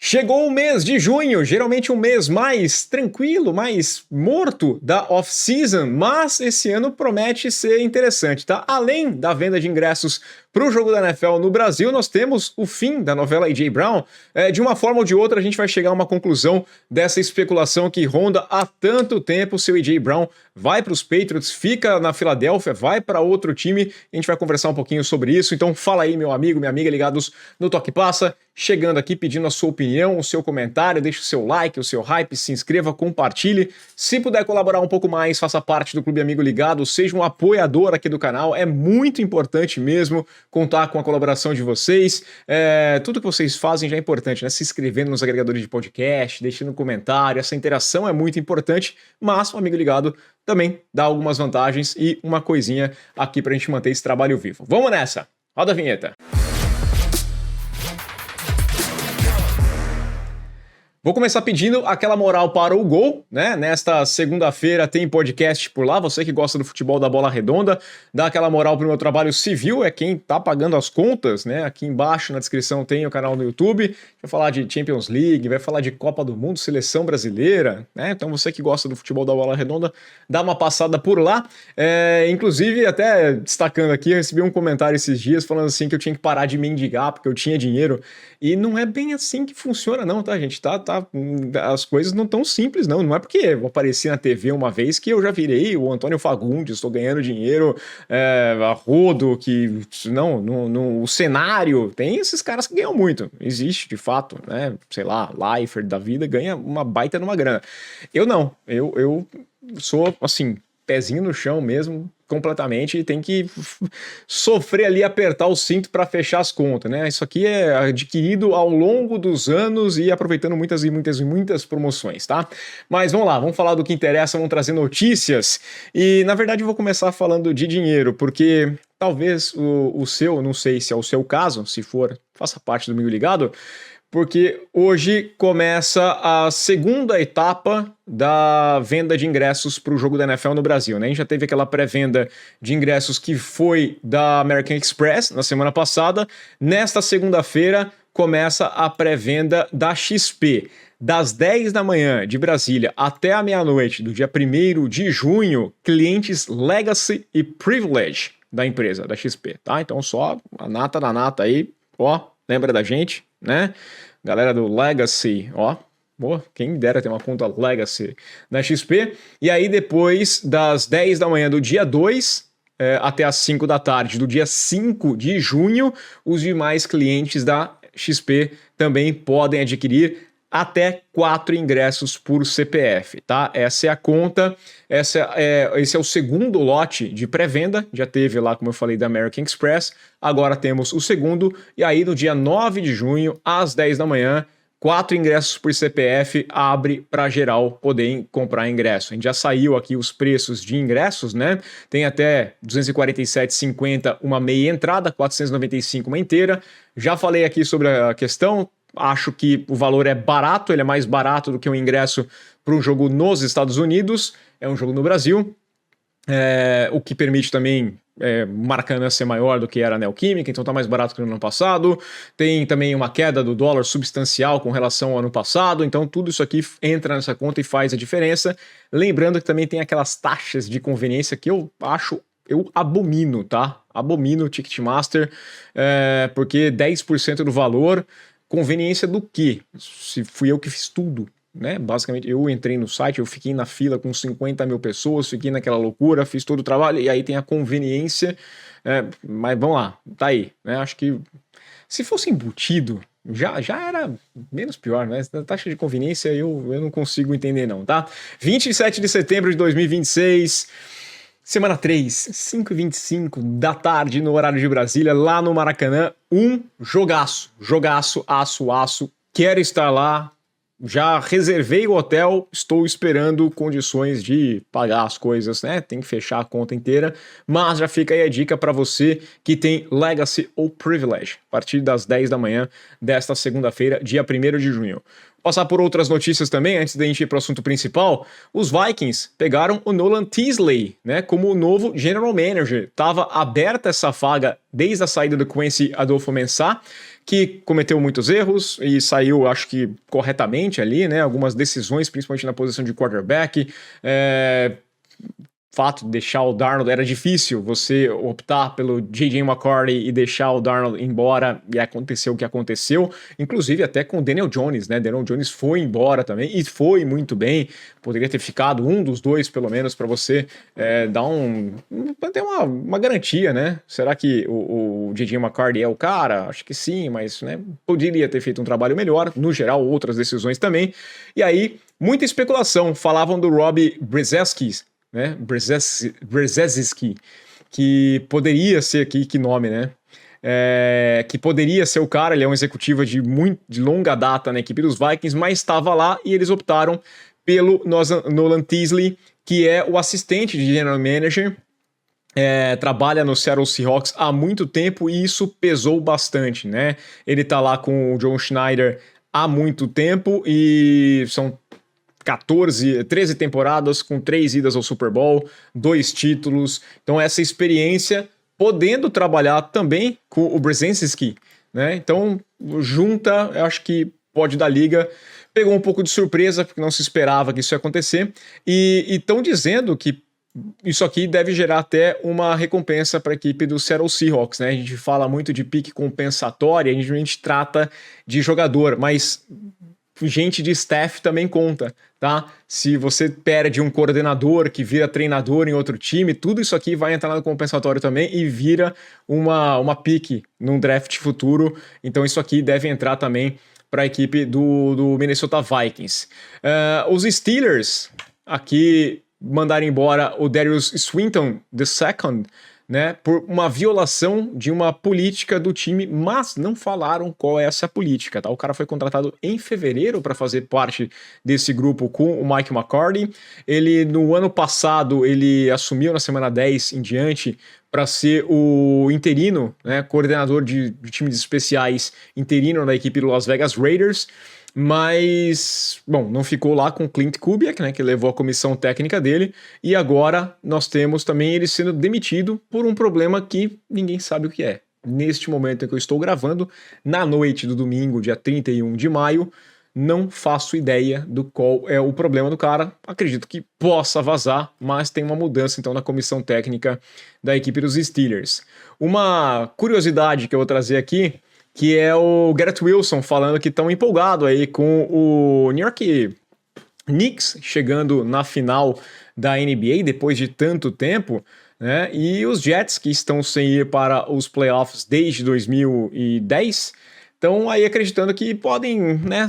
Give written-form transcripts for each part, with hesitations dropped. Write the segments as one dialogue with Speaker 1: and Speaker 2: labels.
Speaker 1: Chegou o mês de junho, geralmente um mês mais tranquilo, mais morto da off-season, mas esse ano promete ser interessante, tá? Além da venda de ingressos para o jogo da NFL no Brasil, nós temos o fim da novela A.J. Brown. De uma forma ou de outra, a gente vai chegar a uma conclusão dessa especulação que ronda há tanto tempo. Se o A.J. Brown vai para os Patriots, fica na Filadélfia, vai para outro time, a gente vai conversar um pouquinho sobre isso. Então fala aí, meu amigo, minha amiga, ligados no Toque Passa, chegando aqui pedindo a sua opinião, o seu comentário, deixe o seu like, o seu hype, se inscreva, compartilhe. Se puder colaborar um pouco mais, faça parte do Clube Amigo Ligado, seja um apoiador aqui do canal, é muito importante mesmo contar com a colaboração de vocês. Tudo que vocês fazem já é importante, né? Se inscrevendo nos agregadores de podcast, deixando um comentário, essa interação é muito importante, mas o Amigo Ligado também dá algumas vantagens e uma coisinha aqui pra gente manter esse trabalho vivo. Vamos nessa! Roda a vinheta! Vou começar pedindo aquela moral para o Gol, né? Nesta segunda-feira tem podcast por lá. Você que gosta do futebol da bola redonda, dá aquela moral pro meu trabalho civil, é quem tá pagando as contas, né? Aqui embaixo na descrição tem o canal no YouTube. Vai falar de Champions League, vai falar de Copa do Mundo, Seleção Brasileira, né? Então você que gosta do futebol da bola redonda, dá uma passada por lá. Inclusive, até destacando aqui, eu recebi um comentário esses dias falando assim que eu tinha que parar de mendigar porque eu tinha dinheiro. E não é bem assim que funciona não, tá, gente? As coisas não tão simples, não. Não é porque eu apareci na TV uma vez que eu já virei o Antônio Fagundes, estou ganhando dinheiro a rodo, que não, o cenário, tem esses caras que ganham muito. Existe, de fato, né? Sei lá, Leifert da vida ganha uma baita numa grana. Eu não. Eu sou, assim, pezinho no chão mesmo, completamente, e tem que sofrer ali, apertar o cinto para fechar as contas, né? Isso aqui é adquirido ao longo dos anos e aproveitando muitas promoções, tá? Mas vamos lá, vamos falar do que interessa, vamos trazer notícias e, na verdade, eu vou começar falando de dinheiro, porque talvez o seu, não sei se é o seu caso, se for, faça parte do Amigo Ligado, porque hoje começa a segunda etapa da venda de ingressos para o jogo da NFL no Brasil, né? A gente já teve aquela pré-venda de ingressos que foi da American Express na semana passada. Nesta segunda-feira começa a pré-venda da XP. Das 10 da manhã de Brasília até a meia-noite do dia 1º de junho, clientes Legacy e Privilege da empresa, da XP, tá? Então só a nata da nata aí, ó, lembra da gente, né? Galera do Legacy, ó, boa, quem dera ter uma conta Legacy na XP. E aí depois das 10 da manhã do dia 2 até as 5 da tarde do dia 5 de junho, os demais clientes da XP também podem adquirir até 4 ingressos por CPF, tá? Essa é a conta, esse é o segundo lote de pré-venda, já teve lá, como eu falei, da American Express, agora temos o segundo, e aí no dia 9 de junho, às 10 da manhã, 4 ingressos por CPF, abre para geral poder comprar ingresso. A gente já saiu aqui os preços de ingressos, né? Tem até R$ 247,50 uma meia entrada, R$ 495 uma inteira. Já falei aqui sobre a questão, acho que o valor é barato, ele é mais barato do que um ingresso para um jogo nos Estados Unidos, é um jogo no Brasil, o que permite também Maracanã ser maior do que era a Neoquímica, então está mais barato que no ano passado. Tem também uma queda do dólar substancial com relação ao ano passado, então tudo isso aqui entra nessa conta e faz a diferença. Lembrando que também tem aquelas taxas de conveniência que eu abomino, tá? Abomino o Ticketmaster, porque 10% do valor. Conveniência do quê? Se fui eu que fiz tudo, né? Basicamente, eu entrei no site, eu fiquei na fila com 50 mil pessoas, fiquei naquela loucura, fiz todo o trabalho, e aí tem a conveniência, mas vamos lá, tá aí, né? Acho que se fosse embutido, já era menos pior, né? A taxa de conveniência eu não consigo entender não, tá? 27 de setembro de 2026... Semana 3, 5h25 da tarde, no horário de Brasília, lá no Maracanã, um jogaço, aço, quero estar lá, já reservei o hotel, estou esperando condições de pagar as coisas, né? Tem que fechar a conta inteira, mas já fica aí a dica para você que tem Legacy ou Privilege, a partir das 10 da manhã desta segunda-feira, dia 1º de junho. Passar por outras notícias também, antes da gente ir para o assunto principal, os Vikings pegaram o Nolan Teasley, né, como o novo General Manager. Estava aberta essa vaga desde a saída do Quincy Adolfo-Mensah, que cometeu muitos erros e saiu, acho que corretamente ali, né? Algumas decisões, principalmente na posição de quarterback. Fato de deixar o Darnold, era difícil você optar pelo J.J. McCarthy e deixar o Darnold embora, e aconteceu o que aconteceu, inclusive até com o Daniel Jones, né? Daniel Jones foi embora também, e foi muito bem, poderia ter ficado um dos dois, pelo menos, para você ter uma garantia, né? Será que o J.J. McCarthy é o cara? Acho que sim, mas né, poderia ter feito um trabalho melhor, no geral, outras decisões também, e aí, muita especulação, falavam do Rob Brzezinski, né, Brzezinski, que poderia ser aqui, que nome, né? Que poderia ser o cara, ele é um executivo de longa data na equipe dos Vikings, mas estava lá e eles optaram pelo Nolan Teasley, que é o assistente de general manager, trabalha no Seattle Seahawks há muito tempo e isso pesou bastante, né? Ele tá lá com o John Schneider há muito tempo e são 13 temporadas com 3 idas ao Super Bowl, 2 títulos. Então essa experiência, podendo trabalhar também com o Brzezinski, né? Então junta, eu acho que pode dar liga. Pegou um pouco de surpresa, porque não se esperava que isso ia acontecer. E estão dizendo que isso aqui deve gerar até uma recompensa para a equipe do Seattle Seahawks, né? A gente fala muito de pique compensatória, a gente trata de jogador, mas gente de staff também conta, tá? Se você perde um coordenador que vira treinador em outro time, tudo isso aqui vai entrar no compensatório também e vira uma pique num draft futuro. Então isso aqui deve entrar também para a equipe do Minnesota Vikings. Os Steelers aqui mandaram embora o Darius Swinton II, né, por uma violação de uma política do time, mas não falaram qual é essa política, tá? O cara foi contratado em fevereiro para fazer parte desse grupo com o Mike McCarthy. Ele, no ano passado, ele assumiu na semana 10 em diante para ser o interino, né, coordenador de times especiais interino da equipe do Las Vegas Raiders. Mas, bom, não ficou lá com o Clint Kubiak, né, que levou a comissão técnica dele, e agora nós temos também ele sendo demitido por um problema que ninguém sabe o que é. Neste momento em que eu estou gravando, na noite do domingo, dia 31 de maio, não faço ideia do qual é o problema do cara. Acredito que possa vazar, mas tem uma mudança então na comissão técnica da equipe dos Steelers. Uma curiosidade que eu vou trazer aqui, que é o Garrett Wilson falando que estão empolgado aí com o New York Knicks chegando na final da NBA depois de tanto tempo, né? E os Jets, que estão sem ir para os playoffs desde 2010, estão aí acreditando que podem, né,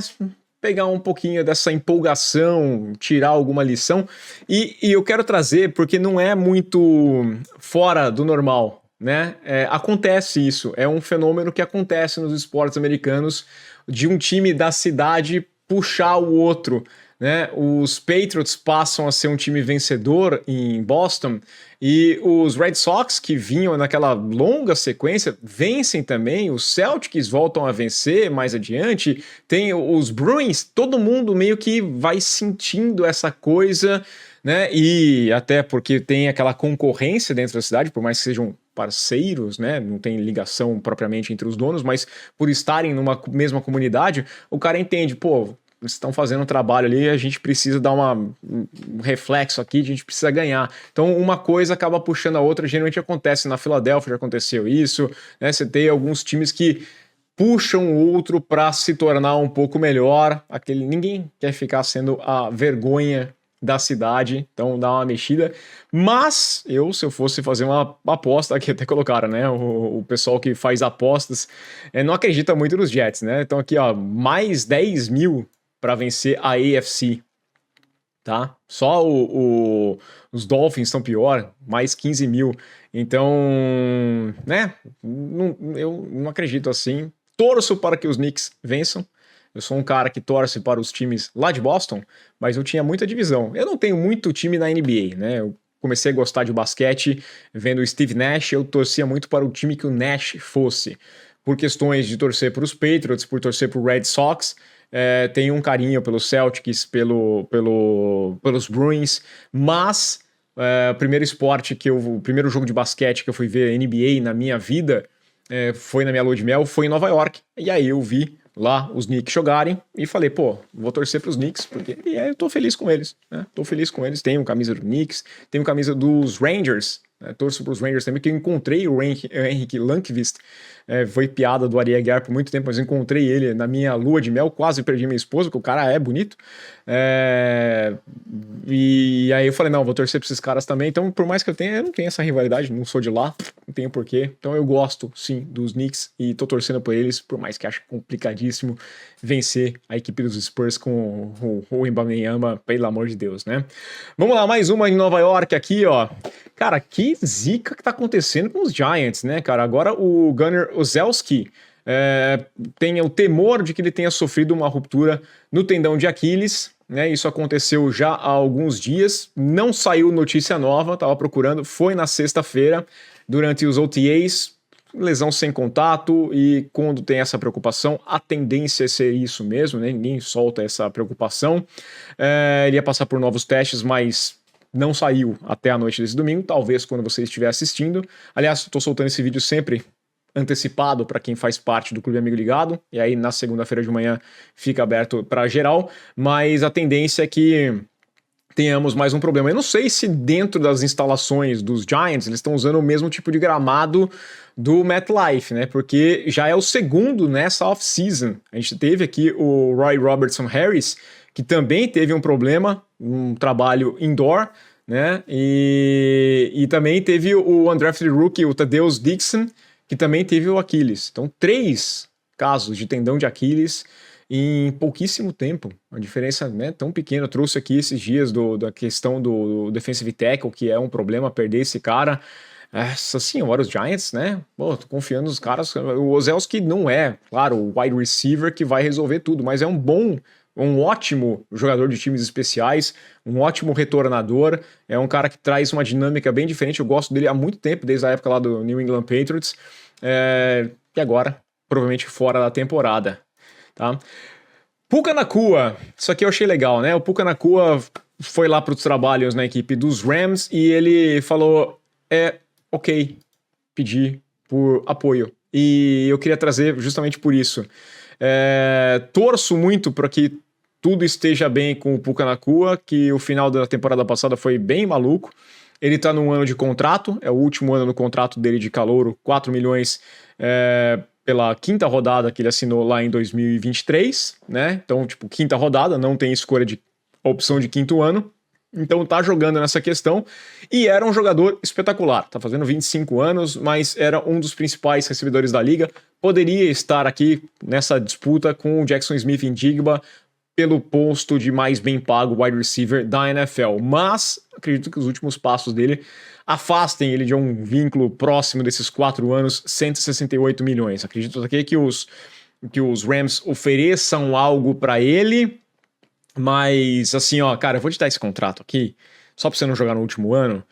Speaker 1: pegar um pouquinho dessa empolgação, tirar alguma lição. E eu quero trazer, porque não é muito fora do normal, né? Acontece isso, é um fenômeno que acontece nos esportes americanos, de um time da cidade puxar o outro, né? Os Patriots passam a ser um time vencedor em Boston e os Red Sox, que vinham naquela longa sequência, vencem também. Os Celtics voltam a vencer mais adiante, tem os Bruins, todo mundo meio que vai sentindo essa coisa, né? E até porque tem aquela concorrência dentro da cidade, por mais que sejam parceiros, né? Não tem ligação propriamente entre os donos, mas por estarem numa mesma comunidade, o cara entende, pô, estão fazendo um trabalho ali, a gente precisa dar um reflexo aqui, a gente precisa ganhar. Então uma coisa acaba puxando a outra, geralmente acontece na Filadélfia, já aconteceu isso, né? Você tem alguns times que puxam o outro para se tornar um pouco melhor, ninguém quer ficar sendo a vergonha da cidade, então dá uma mexida. Mas se eu fosse fazer uma aposta, aqui até colocaram, né? O pessoal que faz apostas não acredita muito nos Jets, né? Então aqui, ó, mais 10 mil para vencer a AFC, tá? Só os Dolphins estão pior, mais 15 mil. Então, né? Eu não acredito assim. Torço para que os Knicks vençam. Eu sou um cara que torce para os times lá de Boston, mas eu tinha muita divisão. Eu não tenho muito time na NBA, né? Eu comecei a gostar de basquete vendo o Steve Nash, eu torcia muito para o time que o Nash fosse. Por questões de torcer para os Patriots, por torcer para o Red Sox, tenho um carinho pelos Celtics, pelos Bruins, mas o primeiro jogo de basquete que eu fui ver NBA na minha vida foi na minha lua de mel, foi em Nova York, e aí eu vi lá os Knicks jogarem e falei, pô, vou torcer pros Knicks, porque eu tô feliz com eles, né? Tô feliz com eles, tenho camisa do Knicks, tenho camisa dos Rangers, né? Torço pros Rangers também, que eu encontrei o Henrik Lundqvist, foi piada do Ari Aguiar por muito tempo, mas eu encontrei ele na minha lua de mel, quase perdi minha esposa, porque o cara é bonito, e aí eu falei, não, vou torcer pra esses caras também, então por mais que eu não tenho essa rivalidade, não sou de lá, não tenho porquê, então eu gosto, sim, dos Knicks e tô torcendo por eles, por mais que acho complicadíssimo vencer a equipe dos Spurs com o Wembanyama, pelo amor de Deus, né? Vamos lá, mais uma em Nova York aqui, ó. Cara, que zica que tá acontecendo com os Giants, né, cara? Agora o Gunnar Olszewski tem o temor de que ele tenha sofrido uma ruptura no tendão de Aquiles, né? Isso aconteceu já há alguns dias, não saiu notícia nova, tava procurando, foi na sexta-feira, durante os OTAs, lesão sem contato, e quando tem essa preocupação, a tendência é ser isso mesmo, né? Ninguém solta essa preocupação. Ele ia passar por novos testes, mas não saiu até a noite desse domingo, talvez quando você estiver assistindo. Aliás, estou soltando esse vídeo sempre antecipado para quem faz parte do Clube Amigo Ligado, e aí na segunda-feira de manhã fica aberto para geral, mas a tendência é que tenhamos mais um problema. Eu não sei se dentro das instalações dos Giants eles estão usando o mesmo tipo de gramado do MetLife, né? Porque já é o segundo nessa off-season. A gente teve aqui o Roy Robertson Harris, que também teve um problema, um trabalho indoor, né? E também teve o undrafted rookie, o Tadeusz Dixon, que também teve o Aquiles. Então, 3 casos de tendão de Aquiles em pouquíssimo tempo. Uma diferença, né, tão pequena. Eu trouxe aqui esses dias da questão do defensive tackle, que é um problema perder esse cara. Essa senhora, os Giants, né? Pô, tô confiando nos caras. O Olszewski não é, claro, o wide receiver que vai resolver tudo, mas é um ótimo jogador de times especiais, um ótimo retornador, é um cara que traz uma dinâmica bem diferente. Eu gosto dele há muito tempo, desde a época lá do New England Patriots, e agora, provavelmente fora da temporada. Tá? Puka Nacua, isso aqui eu achei legal, né? O Puka Nacua foi lá para os trabalhos na equipe dos Rams e ele falou, ok, pedir por apoio. E eu queria trazer justamente por isso. Torço muito para que tudo esteja bem com o Puka Nacua, que o final da temporada passada foi bem maluco. Ele tá num ano de contrato, é o último ano no contrato dele de calouro, 4 milhões pela 5ª rodada que ele assinou lá em 2023, né? Então, tipo, 5ª rodada, não tem escolha de opção de 5º ano. Então tá jogando nessa questão e era um jogador espetacular. Tá fazendo 25 anos, mas era um dos principais recebedores da liga. Poderia estar aqui nessa disputa com o Jackson Smith-Njigba pelo posto de mais bem pago wide receiver da NFL. Mas acredito que os últimos passos dele afastem ele de um vínculo próximo desses 4 anos, 168 milhões. Acredito aqui que os Rams ofereçam algo para ele, mas assim, ó, cara, eu vou te dar esse contrato aqui, só pra você não jogar no último ano,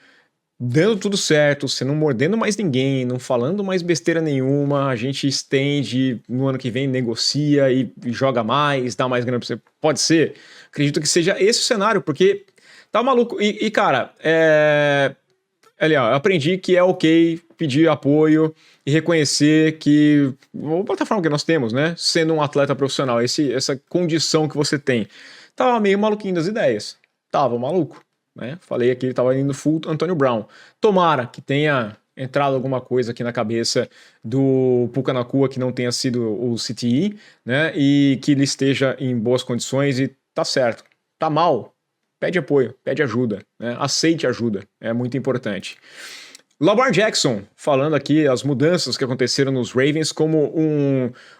Speaker 1: dando tudo certo, você não mordendo mais ninguém, não falando mais besteira nenhuma, a gente estende, no ano que vem negocia e joga mais, dá mais grana pra você. Pode ser? Acredito que seja esse o cenário, porque tá maluco. E cara, ali, ó, eu aprendi que é ok pedir apoio e reconhecer que a plataforma que nós temos, né, sendo um atleta profissional, essa condição que você tem, tava meio maluquinho das ideias, tava maluco, né, falei aqui, ele tava indo full Antonio Brown. Tomara que tenha entrado alguma coisa aqui na cabeça do Puka Nacua que não tenha sido o CTE, né, e que ele esteja em boas condições e tá certo. Tá mal? Pede apoio, pede ajuda, né? Aceite ajuda, é muito importante. Lamar Jackson, falando aqui as mudanças que aconteceram nos Ravens como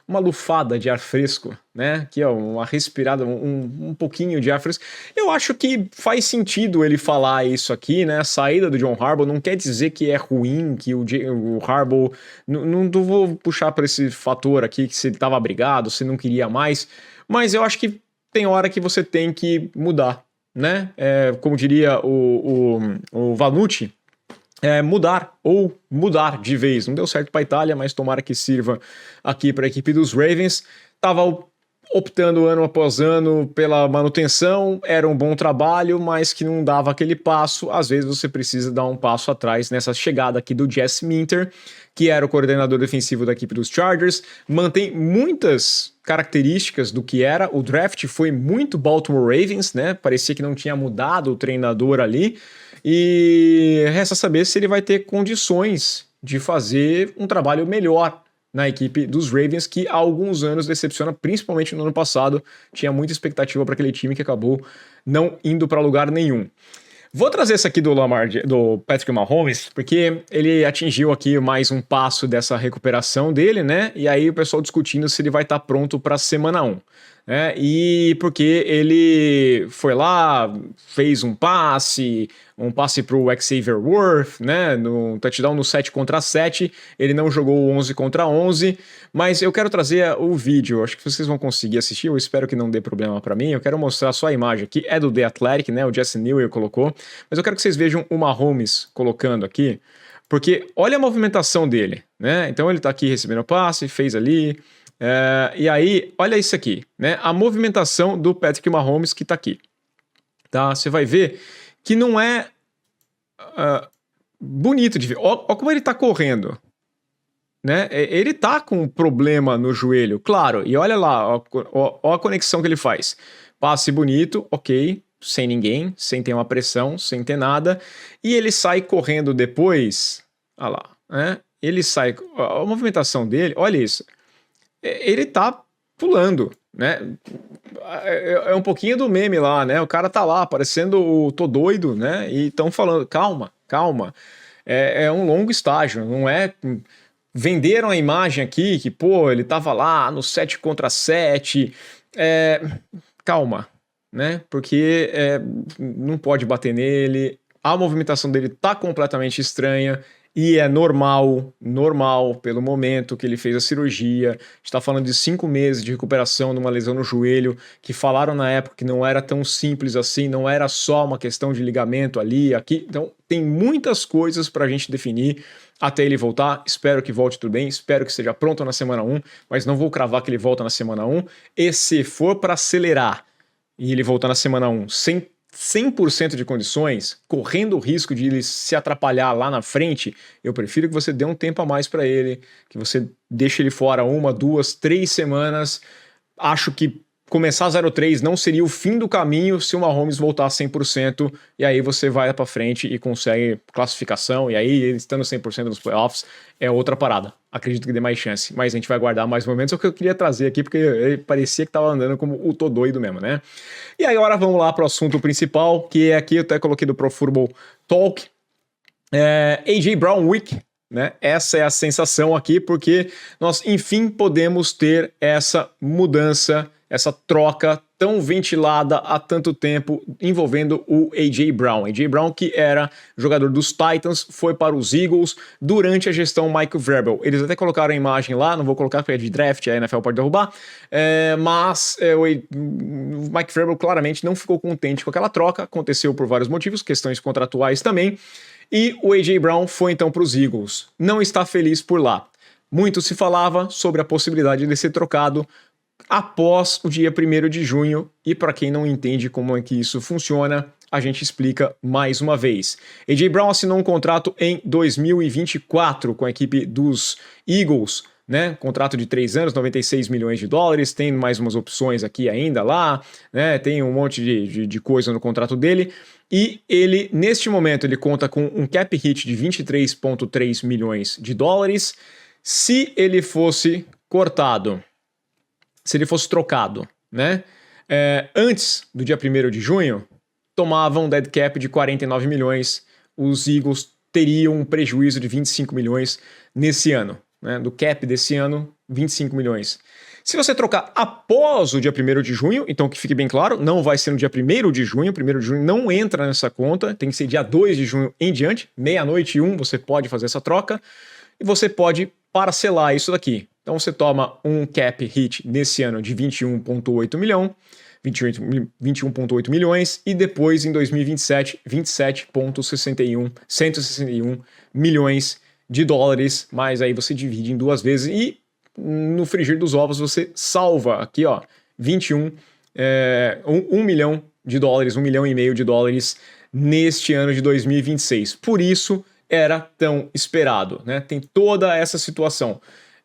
Speaker 1: uma lufada de ar fresco, né? Aqui, ó, uma respirada, um pouquinho de ar fresco. Eu acho que faz sentido ele falar isso aqui, né? A saída do John Harbaugh não quer dizer que é ruim, que o Harbaugh... Não vou puxar para esse fator aqui, que se ele estava brigado, se não queria mais, mas eu acho que tem hora que você tem que mudar, né? Como diria o Vanucci, mudar de vez. Não deu certo para a Itália, mas tomara que sirva aqui para a equipe dos Ravens. Tava optando ano após ano pela manutenção, era um bom trabalho, mas que não dava aquele passo. Às vezes você precisa dar um passo atrás nessa chegada aqui do Jesse Minter, que era o coordenador defensivo da equipe dos Chargers, mantém muitas características do que era. O draft foi muito Baltimore Ravens, né? Parecia que não tinha mudado o treinador ali. E resta saber se ele vai ter condições de fazer um trabalho melhor na equipe dos Ravens, que há alguns anos decepciona, principalmente no ano passado. Tinha muita expectativa para aquele time que acabou não indo para lugar nenhum. Vou trazer essa aqui do Patrick Mahomes, porque ele atingiu aqui mais um passo dessa recuperação dele, né? E aí o pessoal discutindo se ele vai estar pronto para a semana 1. Né? E porque ele foi lá, fez um passe para o Xavier Worth, né? No touchdown no 7 contra 7, ele não jogou 11 contra 11, mas eu quero trazer o vídeo, acho que vocês vão conseguir assistir, eu espero que não dê problema para mim, eu quero mostrar só a imagem aqui, é do The Athletic, né? O Jesse Newell colocou, mas eu quero que vocês vejam o Mahomes colocando aqui, porque olha a movimentação dele, né? Então ele tá aqui recebendo o passe, fez ali. E aí, olha isso aqui, né? A movimentação do Patrick Mahomes que tá aqui, tá? Você vai ver que não é bonito de ver. Olha como ele tá correndo, né? Ele tá com um problema no joelho, claro. E olha lá, ó a conexão que ele faz. Passe bonito, ok, sem ninguém, sem ter uma pressão, sem ter nada. E ele sai correndo depois, olha lá, né? Ele sai, a movimentação dele, olha isso. Ele tá pulando, né? É um pouquinho do meme lá, né? O cara tá lá, parecendo o tô doido, né? E estão falando, calma, calma. É um longo estágio, não é... Venderam a imagem aqui que, pô, ele tava lá no 7 contra 7. Calma, né? Porque não pode bater nele. A movimentação dele tá completamente estranha. E é normal, pelo momento que ele fez a cirurgia. A gente está falando de 5 meses de recuperação de uma lesão no joelho, que falaram na época que não era tão simples assim, não era só uma questão de ligamento ali, aqui. Então, tem muitas coisas para a gente definir até ele voltar. Espero que volte tudo bem, espero que esteja pronto na semana 1, mas não vou cravar que ele volta na semana 1. E se for para acelerar e ele voltar na semana 1 sem 100% de condições, correndo o risco de ele se atrapalhar lá na frente, eu prefiro que você dê um tempo a mais para ele, que você deixe ele fora 1, 2, 3 semanas. Acho que começar 0-3 não seria o fim do caminho se o Mahomes voltar a 100%, e aí você vai para frente e consegue classificação, e aí ele estando 100% nos playoffs é outra parada. Acredito que dê mais chance, mas a gente vai guardar mais momentos. É o que eu queria trazer aqui, porque ele parecia que estava andando como o tô doido mesmo, né? E aí agora vamos lá para o assunto principal, que é aqui, eu até coloquei do Pro Football Talk, A.J. Brown Week, né? Essa é a sensação aqui, porque nós enfim podemos ter essa mudança, essa troca tão ventilada há tanto tempo envolvendo o A.J. Brown. A.J. Brown, que era jogador dos Titans, foi para os Eagles durante a gestão Mike Vrabel. Eles até colocaram a imagem lá, não vou colocar porque é de draft, a NFL pode derrubar, mas o Mike Vrabel claramente não ficou contente com aquela troca, aconteceu por vários motivos, questões contratuais também, e o A.J. Brown foi então para os Eagles. Não está feliz por lá. Muito se falava sobre a possibilidade de ser trocado após o dia 1º de junho, e para quem não entende como é que isso funciona, a gente explica mais uma vez. A.J. Brown assinou um contrato em 2024 com a equipe dos Eagles, né? Contrato de 3 anos, 96 milhões de dólares, tem mais umas opções aqui ainda lá, né? Tem um monte de coisa no contrato dele, e ele, neste momento, ele conta com um cap hit de 23,3 milhões de dólares. Se ele fosse cortado, se ele fosse trocado, né? Antes do dia 1º de junho, tomava um dead cap de 49 milhões, os Eagles teriam um prejuízo de 25 milhões nesse ano, né? Do cap desse ano, 25 milhões. Se você trocar após o dia 1º de junho, então que fique bem claro, não vai ser no dia 1º de junho, 1º de junho não entra nessa conta, tem que ser dia 2 de junho em diante, meia-noite e 1, você pode fazer essa troca, e você pode parcelar isso daqui. Então você toma um cap hit nesse ano de 21,8 milhões e depois em 2027, 161 milhões de dólares, mas aí você divide em 2 vezes e no frigir dos ovos você salva aqui, ó, 21, 1 milhão de dólares, 1 milhão e meio de dólares neste ano de 2026. Por isso era tão esperado, né? Tem toda essa situação.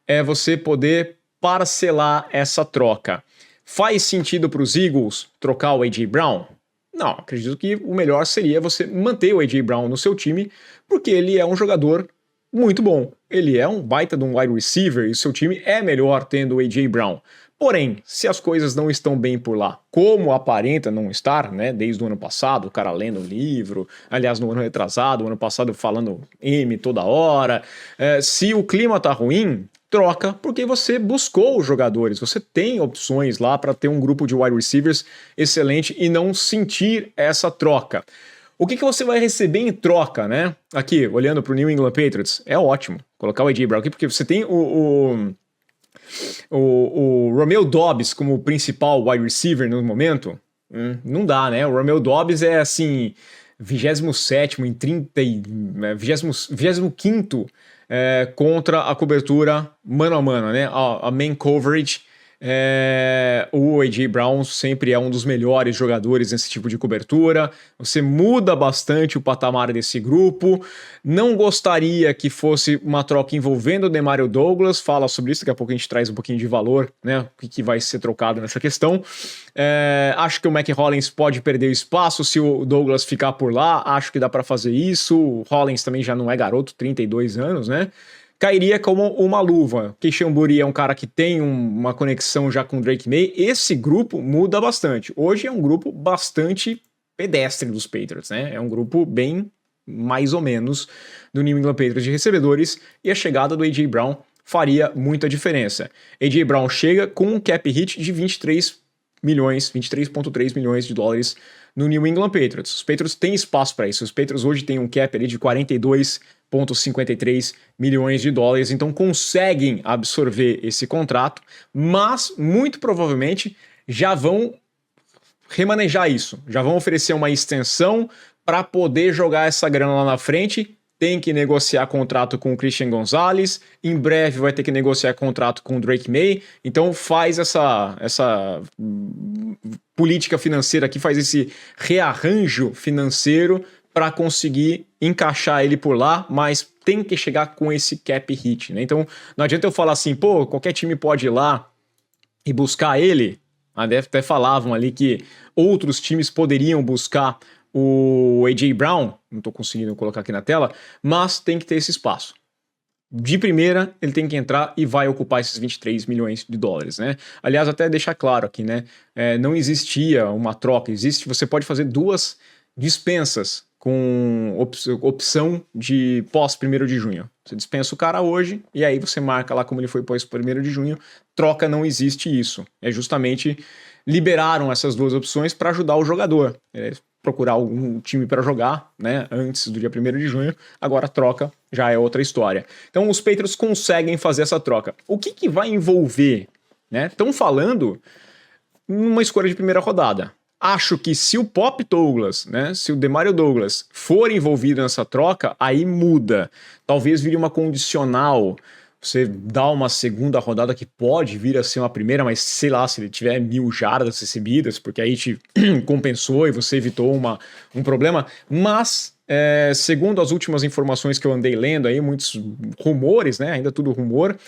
Speaker 1: É você poder parcelar essa troca. Faz sentido para os Eagles trocar o A.J. Brown? Não, acredito que o melhor seria você manter o A.J. Brown no seu time, porque ele é um jogador muito bom. Ele é um baita de um wide receiver e o seu time é melhor tendo o A.J. Brown. Porém, se as coisas não estão bem por lá, como aparenta não estar, né, desde o ano passado, o cara lendo um livro, aliás, no ano retrasado, o ano passado falando M toda hora, se o clima tá ruim, troca, porque você buscou os jogadores, você tem opções lá para ter um grupo de wide receivers excelente e não sentir essa troca. O que você vai receber em troca, né? Aqui, olhando para o New England Patriots, é ótimo colocar o A.J. Brown aqui, porque você tem o Romeo Doubs como principal wide receiver no momento. Não dá, né? O Romeo Doubs é assim, 27º em 25º contra a cobertura mano a mano, né? A man coverage. O A.J. Brown sempre é um dos melhores jogadores nesse tipo de cobertura. Você muda bastante o patamar desse grupo. Não gostaria que fosse uma troca envolvendo o Demario Douglas. Fala sobre isso, daqui a pouco a gente traz um pouquinho de valor, né? O que vai ser trocado nessa questão. Acho que o Mack Hollins pode perder o espaço se o Douglas ficar por lá. Acho que dá para fazer isso. O Hollins também já não é garoto, 32 anos, né? Cairia como uma luva. Keishan Buri é um cara que tem uma conexão já com o Drake May. Esse grupo muda bastante. Hoje é um grupo bastante pedestre dos Patriots, né? É um grupo bem mais ou menos do New England Patriots de recebedores, e a chegada do A.J. Brown faria muita diferença. A.J. Brown chega com um cap hit de 23,3 milhões de dólares no New England Patriots. Os Patriots têm espaço para isso. Os Patriots hoje têm um cap ali de 42,53 milhões de dólares, então conseguem absorver esse contrato, mas muito provavelmente já vão remanejar isso, já vão oferecer uma extensão para poder jogar essa grana lá na frente. Tem que negociar contrato com o Christian Gonzalez, em breve vai ter que negociar contrato com o Drake May, então faz essa política financeira aqui, faz esse rearranjo financeiro para conseguir encaixar ele por lá, mas tem que chegar com esse cap hit, né? Então não adianta eu falar assim, pô, qualquer time pode ir lá e buscar ele. Até falavam ali que outros times poderiam buscar o A.J. Brown, não estou conseguindo colocar aqui na tela, mas tem que ter esse espaço. De primeira, ele tem que entrar e vai ocupar esses 23 milhões de dólares, né? Aliás, até deixar claro aqui, né? Não existia uma troca, você pode fazer 2 dispensas com opção de pós 1º de junho. Você dispensa o cara hoje e aí você marca lá como ele foi pós 1º de junho. Troca não existe isso. Justamente liberaram essas 2 opções para ajudar o jogador. Procurar algum time para jogar, né, antes do dia 1º de junho, agora a troca já é outra história. Então os Patriots conseguem fazer essa troca. O que vai envolver? Estão falando numa escolha de primeira rodada. Acho que se o Pop Douglas, né, se o Demario Douglas for envolvido nessa troca, aí muda. Talvez vire uma condicional. Você dá uma segunda rodada que pode vir a ser uma primeira, mas sei lá, se ele tiver 1000 jardas recebidas, porque aí te compensou e você evitou um problema. Mas, segundo as últimas informações que eu andei lendo aí, muitos rumores, né, ainda tudo rumor,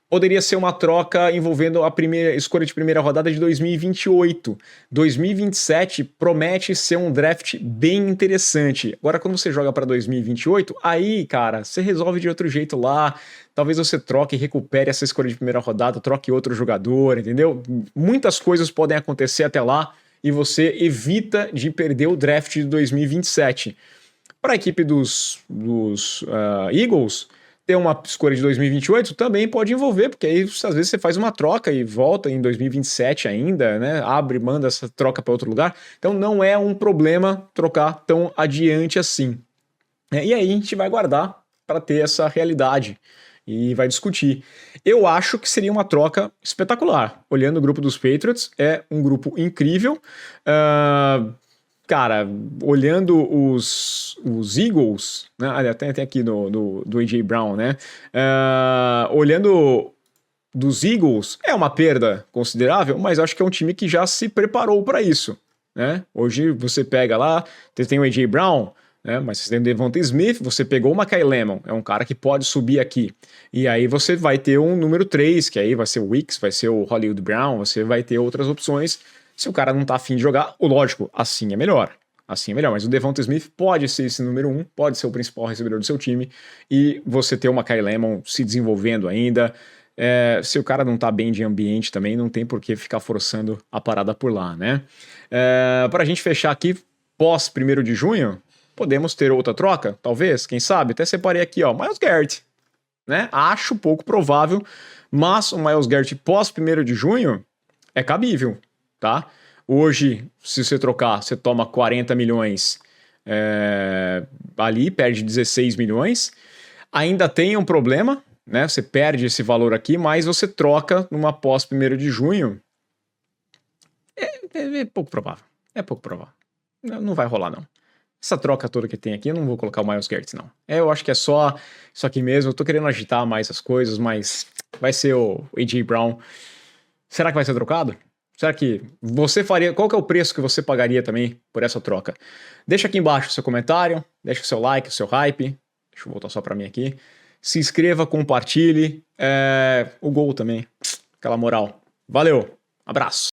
Speaker 1: poderia ser uma troca envolvendo a escolha de primeira rodada de 2028. 2027 promete ser um draft bem interessante. Agora, quando você joga para 2028, aí, cara, você resolve de outro jeito lá. Talvez você troque e recupere essa escolha de primeira rodada, troque outro jogador, entendeu? Muitas coisas podem acontecer até lá e você evita de perder o draft de 2027. Para a equipe dos Eagles, ter uma escolha de 2028 também pode envolver, porque aí às vezes você faz uma troca e volta em 2027 ainda, né? Abre, manda essa troca para outro lugar. Então não é um problema trocar tão adiante assim. E aí a gente vai guardar para ter essa realidade e vai discutir. Eu acho que seria uma troca espetacular. Olhando o grupo dos Patriots, é um grupo incrível. Cara, olhando os Eagles, né? Até aqui do A.J. Brown, né? Olhando dos Eagles é uma perda considerável, mas acho que é um time que já se preparou para isso, né? Hoje você pega lá, você tem o A.J. Brown, né? Mas você tem o Devonta Smith, você pegou o Mekhi Lemon, é um cara que pode subir aqui. E aí você vai ter um número 3, que aí vai ser o Wicks, vai ser o Hollywood Brown, você vai ter outras opções. Se o cara não tá afim de jogar, lógico, assim é melhor. Assim é melhor, mas o Devonta Smith pode ser esse número 1, pode ser o principal recebedor do seu time, e você ter o Mekhi Lemon se desenvolvendo ainda. Se o cara não tá bem de ambiente também, não tem por que ficar forçando a parada por lá, né? Pra gente fechar aqui, pós 1º de junho, podemos ter outra troca, talvez, quem sabe? Até separei aqui, ó, Myles Garrett, né? Acho pouco provável, mas o Myles Garrett pós 1º de junho é cabível, tá? Hoje, se você trocar, você toma 40 milhões ali, perde 16 milhões. Ainda tem um problema, né? Você perde esse valor aqui, mas você troca numa pós 1º de junho. É pouco provável. É pouco provável. Não vai rolar, não. Essa troca toda que tem aqui, eu não vou colocar o Myles Garrett, não. Eu acho que é só isso aqui mesmo. Eu tô querendo agitar mais as coisas, mas vai ser o A.J. Brown. Será que vai ser trocado? Será que você faria... Qual que é o preço que você pagaria também por essa troca? Deixa aqui embaixo o seu comentário, deixa o seu like, o seu hype. Deixa eu voltar só pra mim aqui. Se inscreva, compartilhe. O gol também. Aquela moral. Valeu, abraço.